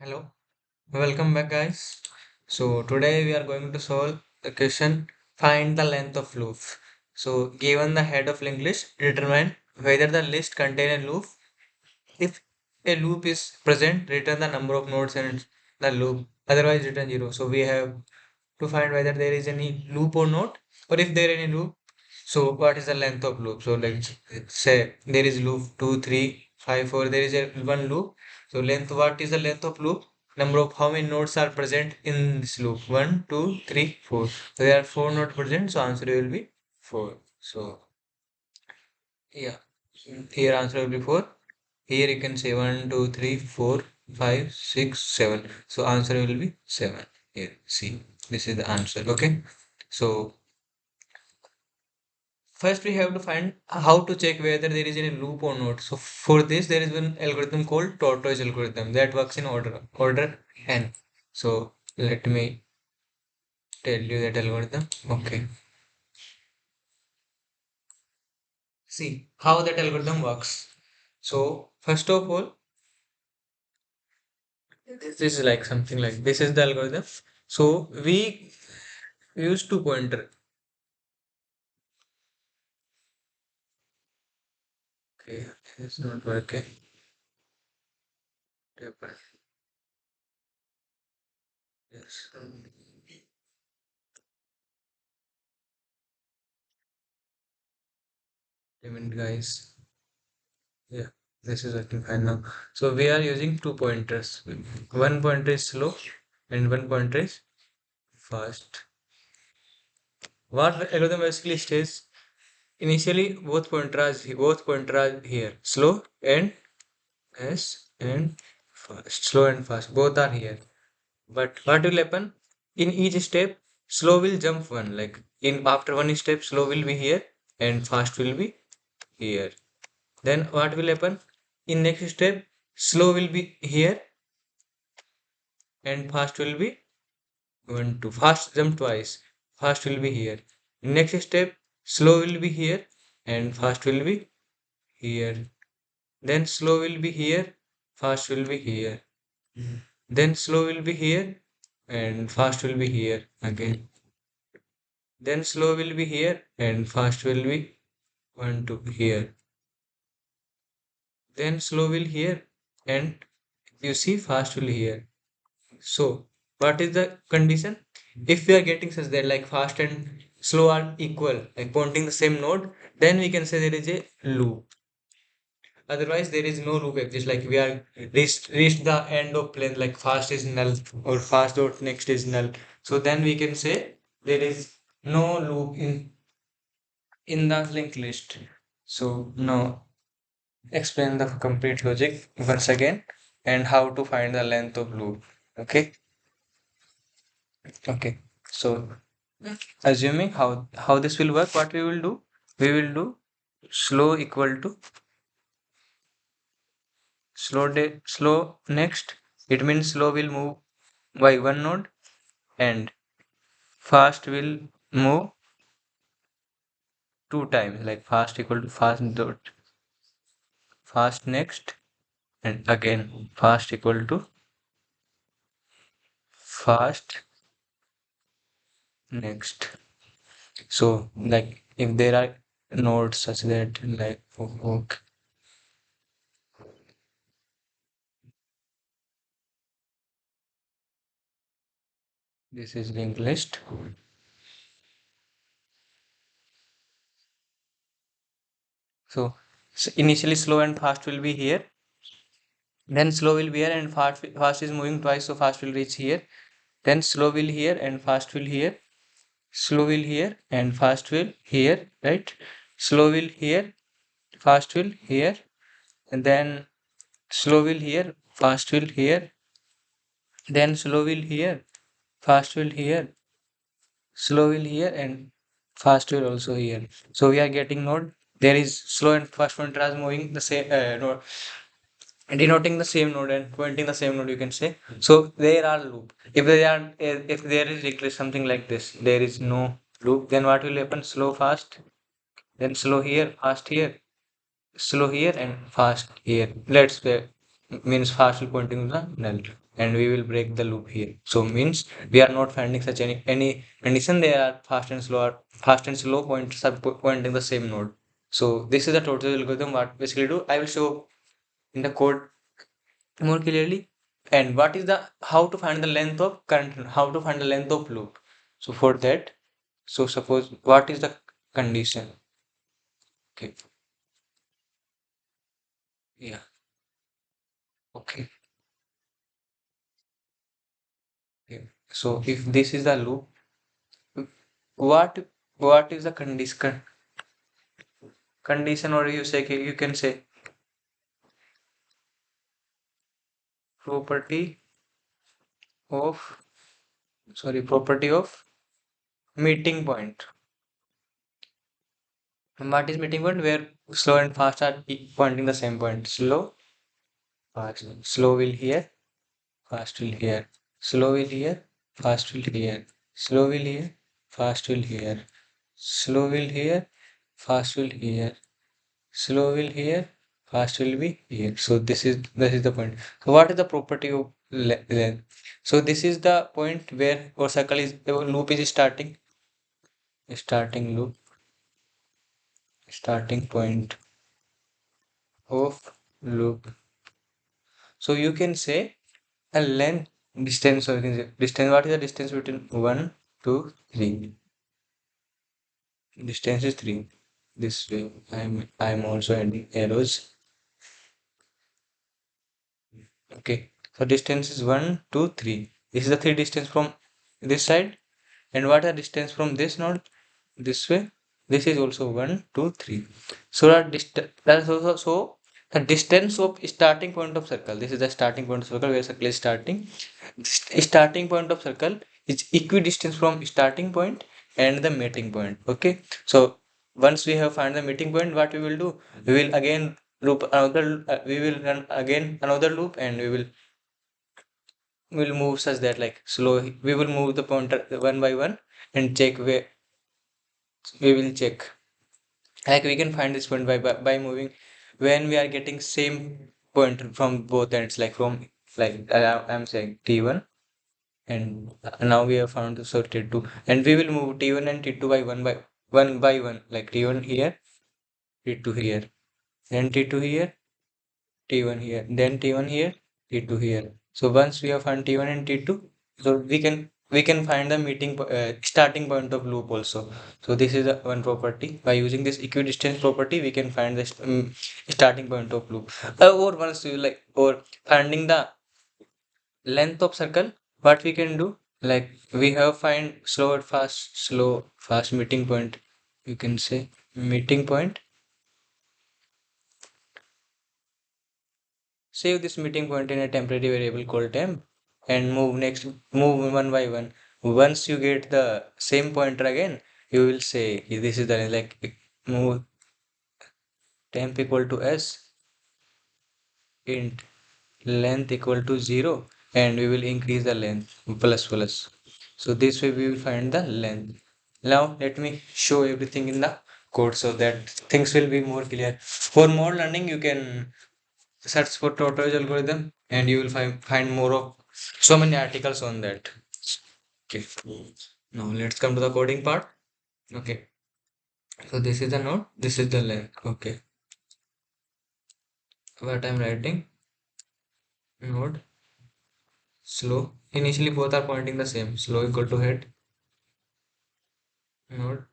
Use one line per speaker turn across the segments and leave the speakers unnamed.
Hello, welcome back, guys. So, today we are going to solve the question find the length of loop. So, given the head of English, determine whether the list contains a loop. If a loop is present, return the number of nodes in the loop, otherwise, return zero. So, we have to find whether there is any loop or not, or if there is any loop, so what is the length of loop. So let's say there is loop 2 3 5 4. There is a one loop. So length, what is the length of loop? Number of how many nodes are present in this loop? 1 2 3 4. So there are 4 nodes present, so answer will be 4. So yeah, here answer will be 4. Here you can say 1 2 3 4 5 6 7. So answer will be 7. Here, see, this is the answer. Okay, so first we have to find how to check whether there is any loop or not. So for this there is one algorithm called Tortoise algorithm that works in order n. So let me tell you that algorithm. Okay, see how that algorithm works. So first of all, this is like something like this is the algorithm. So we use two pointer. Okay, it's not working. Yes. Damn it, guys. Yeah, this is working fine now. So we are using two pointers. One pointer is slow and one pointer is fast. What algorithm basically states initially both pointer are here. Slow and fast. Slow and fast. Both are here. But what will happen? In each step, slow will jump one. Like in after one step, slow will be here and fast will be here. Then what will happen? In next step, slow will be here and fast will be 1 2. Fast jump twice. Fast will be here. Next step, slow will be here and fast will be here. Then slow will be here, fast will be here. Then slow will be here and fast will be here again. Then slow will be here and fast will be 1 2 here. Then slow will here and you see fast will here. So, what is the condition? If we are getting such that like fast and slow are equal, like pointing the same node, then we can say there is a loop. Otherwise, there is no loop exists. Like we are reached the end of plane, like fast is null or fast dot next is null. So then we can say there is no loop in the linked list. So now explain the complete logic once again and how to find the length of loop. Okay. Okay, so assuming how this will work, what we will do slow equal to slow next. It means slow will move by one node and fast will move two times. Like fast equal to fast dot fast next and again fast equal to fast next. So like if there are nodes such that like okay, this is linked list. So, initially slow and fast will be here. Then slow will be here and fast is moving twice, so fast will reach here. Then slow will here and fast will here. Slow will here and fast will here, right? Slow will here, fast will here, and then slow will here, fast will here. Then slow will here, fast will here, slow will here, and fast will also here. So we are getting node. There is slow and fast one are moving the same node, denoting the same node and pointing the same node, you can say. So there are loop. If there is request something like this, there is no loop, then what will happen? Slow fast, then slow here, fast here, slow here and fast here. Let's say means fast will pointing to the null, and we will break the loop here. So means we are not finding such any condition. They are fast and slow pointers are pointing the same node. So this is the total algorithm. What basically do I will show in the code more clearly. And what is the how to find the length of current, how to find the length of loop. So for that, so suppose what is the condition? Okay, yeah, okay, okay. So if this is the loop, what what is the condition, or you say you can say property of, sorry, property of meeting point. And what is meeting point? Where slow and fast are pointing the same point. Slow, fast. Slow will here, fast will here. Slow will here, fast will here. Slow will here, fast will here. Slow will here, fast will here. Slow will here, fast will be here. So this is the point. So what is the property of length? So this is the point where our circle is, our loop is starting. Starting loop, starting point of loop. So you can say a length, distance, or you can say distance. What is the distance between 1, 2, 3? Distance is 3. This way. I'm also adding arrows. Okay. So distance is 1, 2, 3. This is the 3 distance from this side. And what are distance from this node? This way. This is also 1, 2, 3. So that is also, so the distance of starting point of circle. This is the starting point of circle where circle is starting. Starting point of circle is equidistant from starting point and the meeting point. Okay. So once we have found the meeting point, what we will do? We will again loop another. We will run again another loop, and we will move such that like slow. We will move the pointer one by one and check where we will check. Like we can find this point by moving when we are getting same point from both ends, like from like I'm saying T1, and now we have found the so T2, and we will move T1 and T2 by one, like T1 here, T2 here, then T2 here, T1 here, then T1 here, T2 here. So once we have found T1 and T2, so we can find the starting point of loop also. So this is the one property. By using this equidistance property, we can find the starting point of loop. Or once you like, or finding the length of circle, what we can do? Like we have find slow, fast meeting point. You can say meeting point. Save this meeting point in a temporary variable called temp, and move one by one. Once you get the same pointer again, you will say this is the like move temp equal to s int length equal to 0, and we will increase the length plus plus. So this way we will find the length. Now let me show everything in the code so that things will be more clear. For more learning, you can search for Tortoise algorithm, and you will find more of so many articles on that. Okay. Now let's come to the coding part. Okay. So this is the node, this is the length. Okay. What I'm writing, node slow. Initially both are pointing the same. Slow equal to head, node.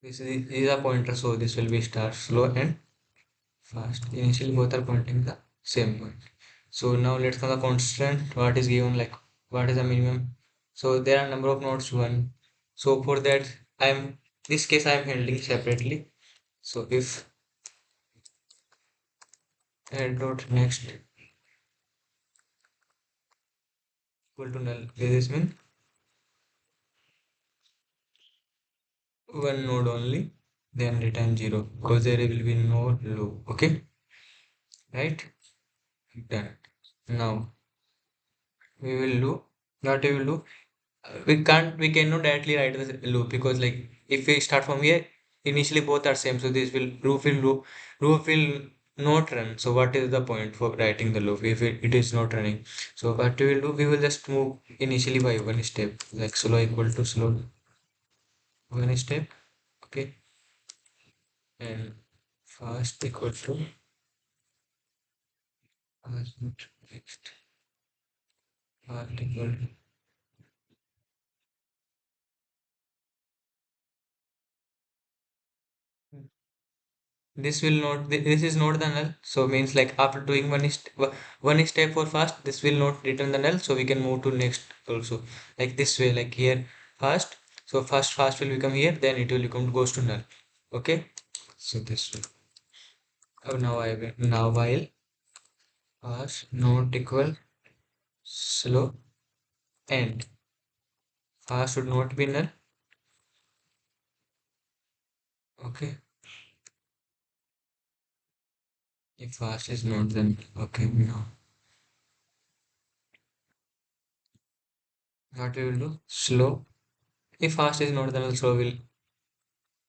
This is a pointer, so this will be start slow and fast. Initially both are pointing the same point. So now let's know the constant. What is given, like what is the minimum? So there are number of nodes one. So for that, I'm this case I'm handling separately. So if head dot next equal to null, this means one node only, then return 0 because there will be no loop. Okay, right? Done. Now we will do what we will do. We cannot directly write the loop, because like if we start from here, initially both are same, so this will loop will not run. So what is the point for writing the loop if it is not running? So what we will do, we will just move initially by one step, like slow equal to slow one step, okay, and fast equal to fast next fast equal to. This will not, this is not the null, so means like after doing one step for fast, this will not return the null, so we can move to next also, like this way, like here fast, so fast will become here, then it will become goes to null, okay. So this way. Now I will, now while fast not equal slow and fast should not be null, okay. If fast is not, then okay, now what we will do, slow, if fast is not, then slow will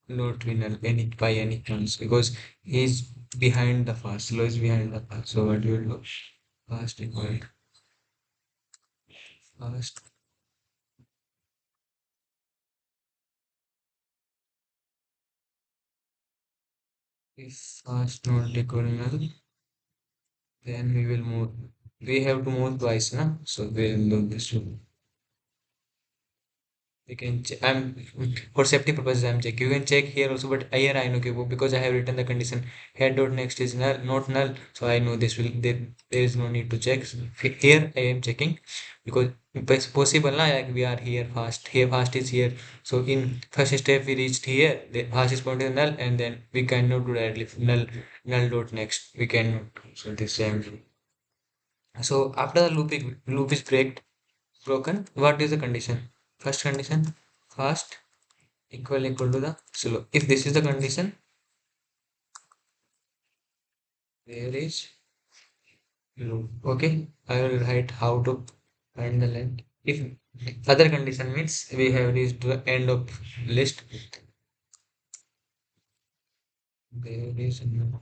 not win any by any chance, because he's behind the fast. Slow is behind the fast. So what you will do? Fast equal fast. If fast not equal null, then we will move. We have to move twice, na? So we will do this one. You can I'm for safety purposes I'm check. You can check here also, but here I know okay, because I have written the condition head dot next is null, not null. So I know this will there is no need to check. So here I am checking because it's possible na, like we are here fast. Here fast is here. So in first step we reached here. The fast is pointing to null, and then we cannot do directly null dot next. We cannot. So this same. So after the loop is broken, what is the condition? First condition, fast equal to the slow. If this is the condition, there is loop. Okay, I will write how to find the length. If other condition means we have reached the end of list, there is no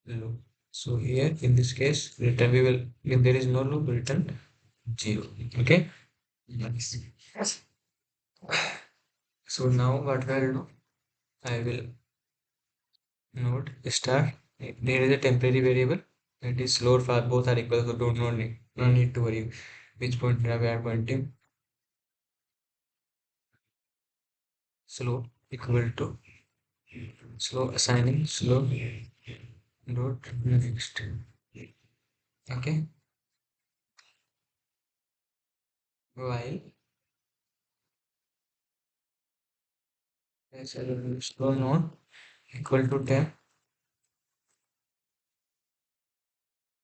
loop. So here in this case, return we will, if there is no loop, return 0. Okay, nice. So now what I will do, I will node star. There is a temporary variable. It is slow or fast, both are equal, so don't no need to worry which point we are pointing. Slow equal to slow assigning slow dot next. Okay, while slow node equal to temp,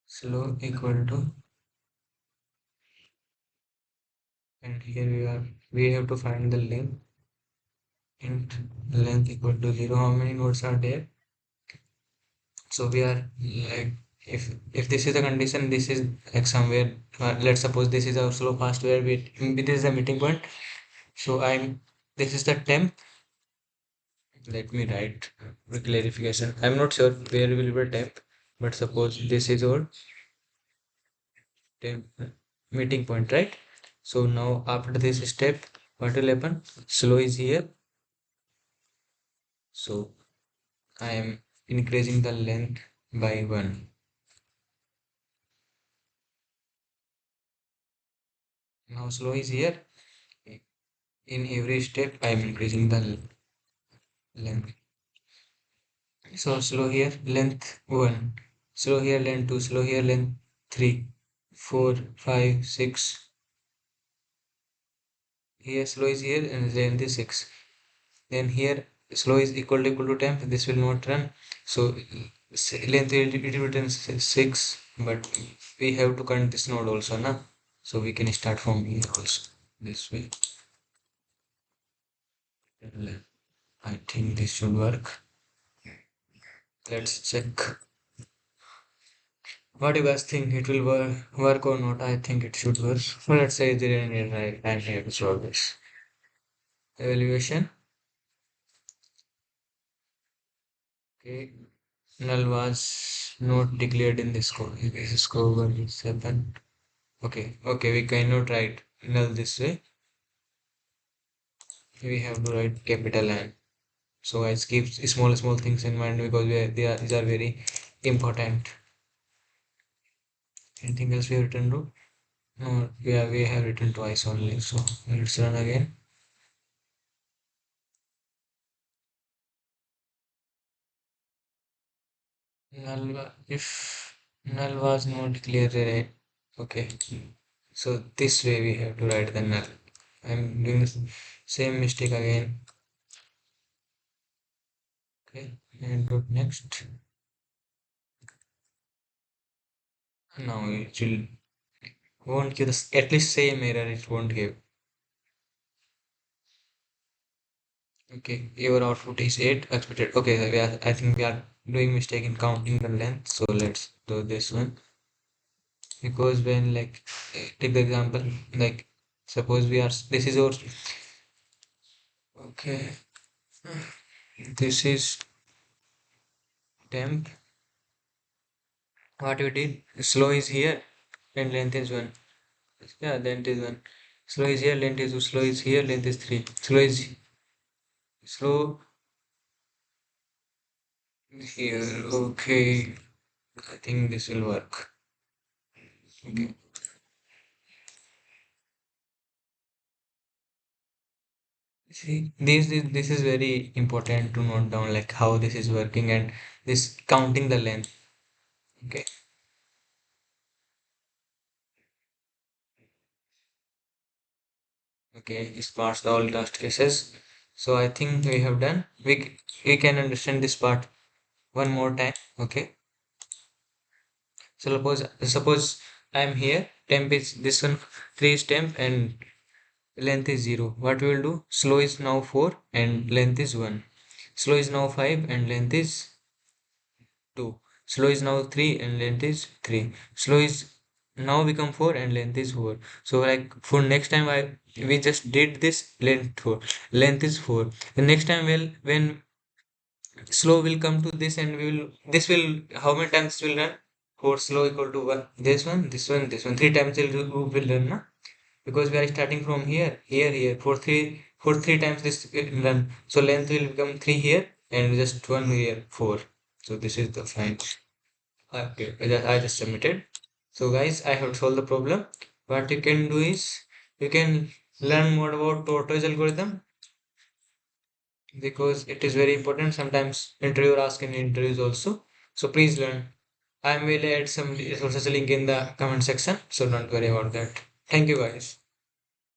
slow equal to, and here we have to find the length, int length equal to 0. How many nodes are there? So we are like, if this is the condition, this is like somewhere, let's suppose this is our slow fast where this is the meeting point. So I'm, this is the temp. Let me write for clarification. I'm not sure where will be temp, but suppose this is our temp meeting point, right? So now after this step, what will happen? Slow is here, so I am increasing the length by 1. Now slow is here. In every step, I am increasing the length. So slow here, length 1. Slow here, length 2. Slow here, length 3, 4, 5, 6. Here slow is here and length is 6. Then here slow is equal to temp. This will not run. So length it will return 6. But we have to count this node also, na? So we can start from here also. This way. I think this should work. Let's check. What do you guys think? It will work or not? I think it should work. Well, let's say there is any right time here to solve this. Evaluation. Okay. Null was not declared in this code. This is code 1 7. Okay, okay, we cannot write null this way. We have to write capital N. So I keep small things in mind because these are very important. Anything else we have written to? No, we have written twice only. So let's run again. If null was not clearly, okay. So this way we have to write the null. I'm doing the same mistake again. Okay, and go next. Now it won't give this at least same error. It won't give. Okay, your output is 8 expected. Okay, I think we are doing mistake in counting the length. So let's do this one because when like take the example like suppose we are this is our okay this is temp. What we did slow is here and length is 1. Yeah, length is 1. Slow is here, length is 2. Slow is here, length is 3. Slow here. Okay, I think this will work. Okay. See, this is very important to note down like how this is working and this counting the length. Okay. Okay, this parts all test cases. So I think we have done. We can understand this part one more time. Okay. So suppose I am here. Temp is this one. 3 is temp and length is 0. What we will do? Slow is now 4 and length is 1. Slow is now 5 and length is 2. Slow is now 3 and length is 3. Slow is now become 4 and length is 4. So like for next time we just did this length 4. Length is 4. The next time when slow will come to this and we will this will how many times will run? 4 slow equal to 1. This one. 3 times will run, na? Because we are starting from here. For three times this will run. So length will become 3 here and just 1 here, 4. So this is the fine. Okay, I just submitted. So guys, I have solved the problem. What you can do is you can learn more about Tortoise algorithm because it is very important. Sometimes interviewer ask in interviews also. So please learn. I will add some resources link in the comment section. So don't worry about that. Thank you guys.